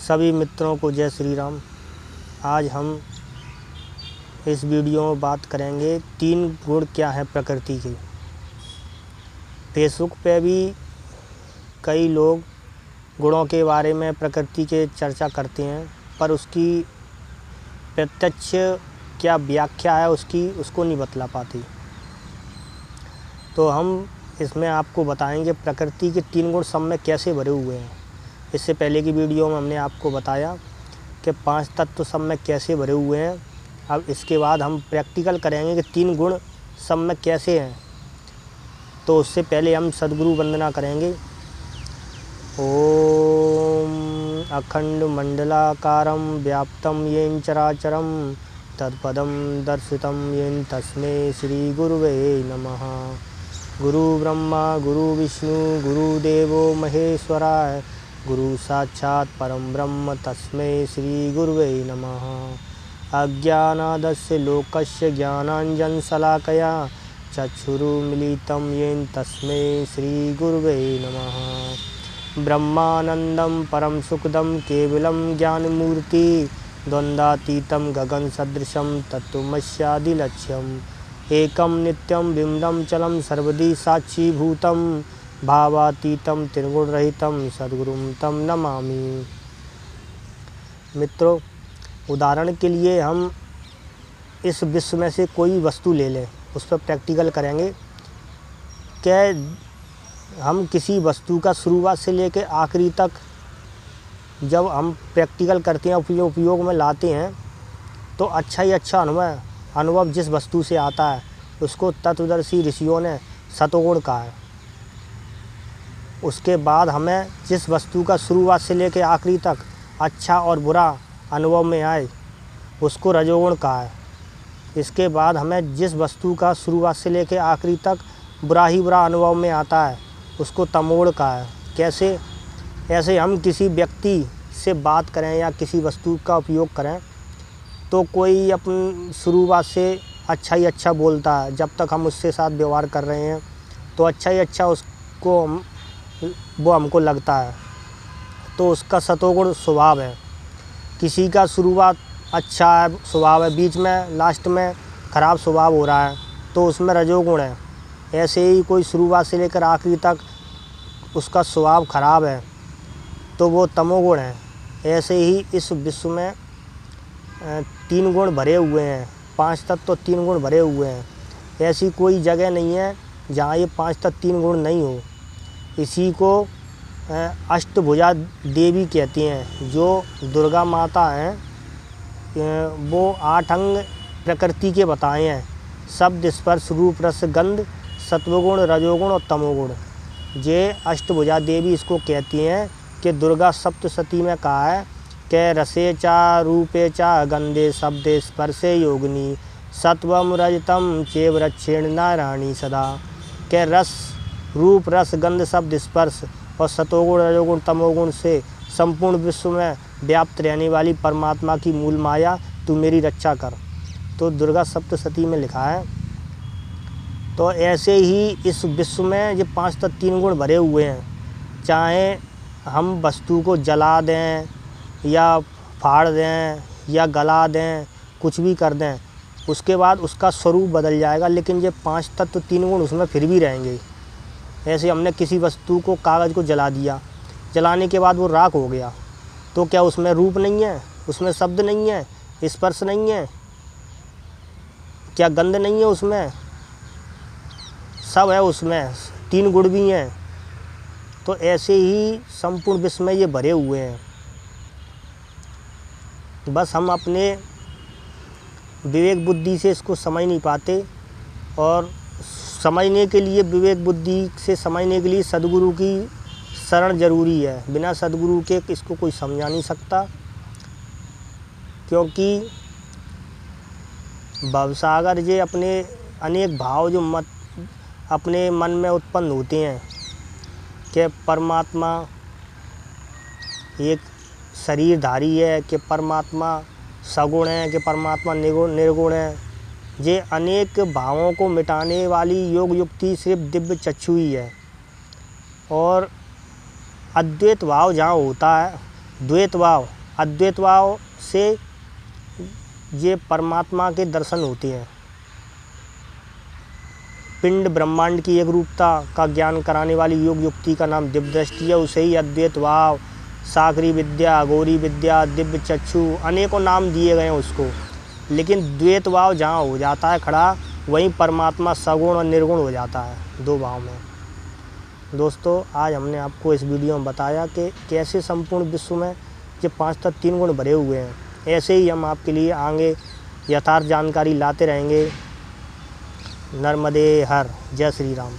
सभी मित्रों को जय श्री राम। आज हम इस वीडियो में बात करेंगे 3 गुण क्या हैं प्रकृति के। फेसबुक पे भी कई लोग गुणों के बारे में प्रकृति के चर्चा करते हैं, पर उसकी प्रत्यक्ष क्या व्याख्या है उसको नहीं बतला पाती। तो हम इसमें आपको बताएंगे प्रकृति के 3 गुण सब में कैसे भरे हुए हैं। इससे पहले की वीडियो में हमने आपको बताया कि 5 तत्व सब में कैसे भरे हुए हैं। अब इसके बाद हम प्रैक्टिकल करेंगे कि 3 गुण सब में कैसे हैं। तो उससे पहले हम सद्गुरु वंदना करेंगे। ओम अखंड मंडलाकारं व्याप्तं येन चराचरं तत्पदं दर्शितं येन तस्मै श्री गुरुवे नमः। गुरु ब्रह्मा गुरु विष्णु गुरुदेवो महेश्वराय गुरु साक्षात् परम ब्रह्म तस्मै श्री गुरुवे नमः। अज्ञानादस्य लोकस्य ज्ञानाञ्जनशलाकया चक्षुरुन्मीलितं येन तस्मै श्री गुरुवे नमः। ब्रह्मानन्दं परम सुखदं केवलं ज्ञानमूर्ति द्वन्द्वातीतं गगनसदृशं तत्त्वमस्यादिलक्ष्यम् एकं नित्यं बिम्बं चलं सर्वदी साक्षीभूतं भावातीतं त्रिगुणरहितं सद्गुरुं तं नमामि। मित्रों, उदाहरण के लिए हम इस विश्व में से कोई वस्तु ले लें, उस पर प्रैक्टिकल करेंगे कि हम किसी वस्तु का शुरुआत से लेकर आखिरी तक जब हम प्रैक्टिकल करते हैं, उपयोग में लाते हैं, तो अच्छा ही अच्छा अनुभव जिस वस्तु से आता है उसको तत्वदर्शी ऋषियों ने सतोगुण कहा है। उसके बाद हमें जिस वस्तु का शुरुआत से लेकर आखिरी तक अच्छा और बुरा अनुभव में आए उसको रजोगुण कहा है। इसके बाद हमें जिस वस्तु का शुरुआत से लेकर आखिरी तक बुरा ही बुरा अनुभव में आता है उसको तमोगुण कहा है। कैसे? ऐसे हम किसी व्यक्ति से बात करें या किसी वस्तु का उपयोग करें तो कोई अपन शुरुआत से अच्छा ही अच्छा बोलता है, जब तक हम उसके साथ व्यवहार कर रहे हैं तो अच्छा ही अच्छा वो हमको लगता है, तो उसका सतोगुण स्वभाव है। किसी का शुरुआत अच्छा है स्वभाव है, बीच में लास्ट में ख़राब स्वभाव हो रहा है तो उसमें रजोगुण है। ऐसे ही कोई शुरुआत से लेकर आखिरी तक उसका स्वभाव खराब है तो वो तमोगुण है। ऐसे ही इस विश्व में 3 गुण भरे हुए हैं, 5 तत्व तो 3 गुण भरे हुए हैं। ऐसी कोई जगह नहीं है जहाँ ये 5 तत्व 3 गुण नहीं हो। इसी को अष्टभुजा देवी कहती हैं। जो दुर्गा माता हैं वो 8 अंग प्रकृति के बताए हैं: शब्द स्पर्श रूप रस गंध सत्वगुण रजोगुण और तमोगुण। ये अष्टभुजा देवी इसको कहती हैं कि दुर्गा सप्तशती में कहा है कि रसे चा रूपे चा गंधे शब्दे स्पर्शे योगिनी सत्वम रजतम चेव रक्षेण नारायणी सदा। के रस रूप रस गंध शब्द स्पर्श और सतोगुण रजोगुण तमोगुण से संपूर्ण विश्व में व्याप्त रहने वाली परमात्मा की मूल माया तू मेरी रक्षा कर। तो दुर्गा सप्तशती में लिखा है। तो ऐसे ही इस विश्व में ये 5 तत्व 3 गुण भरे हुए हैं। चाहे हम वस्तु को जला दें या फाड़ दें या गला दें, कुछ भी कर दें, उसके बाद उसका स्वरूप बदल जाएगा, लेकिन ये 5 तत्व 3 गुण उसमें फिर भी रहेंगे। ऐसे हमने किसी वस्तु को, कागज़ को जला दिया, जलाने के बाद वो राख हो गया, तो क्या उसमें रूप नहीं है, उसमें शब्द नहीं है, स्पर्श नहीं है, क्या गंध नहीं है, उसमें सब है, उसमें 3 गुण भी हैं। तो ऐसे ही संपूर्ण विश्व में ये भरे हुए हैं। बस हम अपने विवेक बुद्धि से इसको समझ नहीं पाते, और समझने के लिए, विवेक बुद्धि से समझने के लिए सद्गुरु की शरण जरूरी है। बिना सद्गुरु के इसको कोई समझा नहीं सकता, क्योंकि भवसागर ये अपने अनेक भाव जो अपने मन में उत्पन्न होते हैं कि परमात्मा एक शरीरधारी है, कि परमात्मा सगुण है, कि परमात्मा निर्गुण है। ये अनेक भावों को मिटाने वाली योग युक्ति सिर्फ दिव्य चक्षु ही है। और अद्वैत भाव जहाँ होता है, द्वैत भाव अद्वैत भाव से ये परमात्मा के दर्शन होते हैं। पिंड ब्रह्मांड की एक रूपता का ज्ञान कराने वाली योग युक्ति का नाम दिव्य दृष्टि है। उसे ही अद्वैत भाव, सागरी विद्या, गौरी विद्या, दिव्य चक्षु, अनेकों नाम दिए गए हैं उसको। लेकिन द्वैत भाव जहाँ हो जाता है खड़ा, वहीं परमात्मा सगुण और निर्गुण हो जाता है, दो भाव में। दोस्तों, आज हमने आपको इस वीडियो में बताया कि कैसे संपूर्ण विश्व में ये 5 तत्व 3 गुण भरे हुए हैं। ऐसे ही हम आपके लिए आगे यथार्थ जानकारी लाते रहेंगे। नर्मदे हर। जय श्री राम।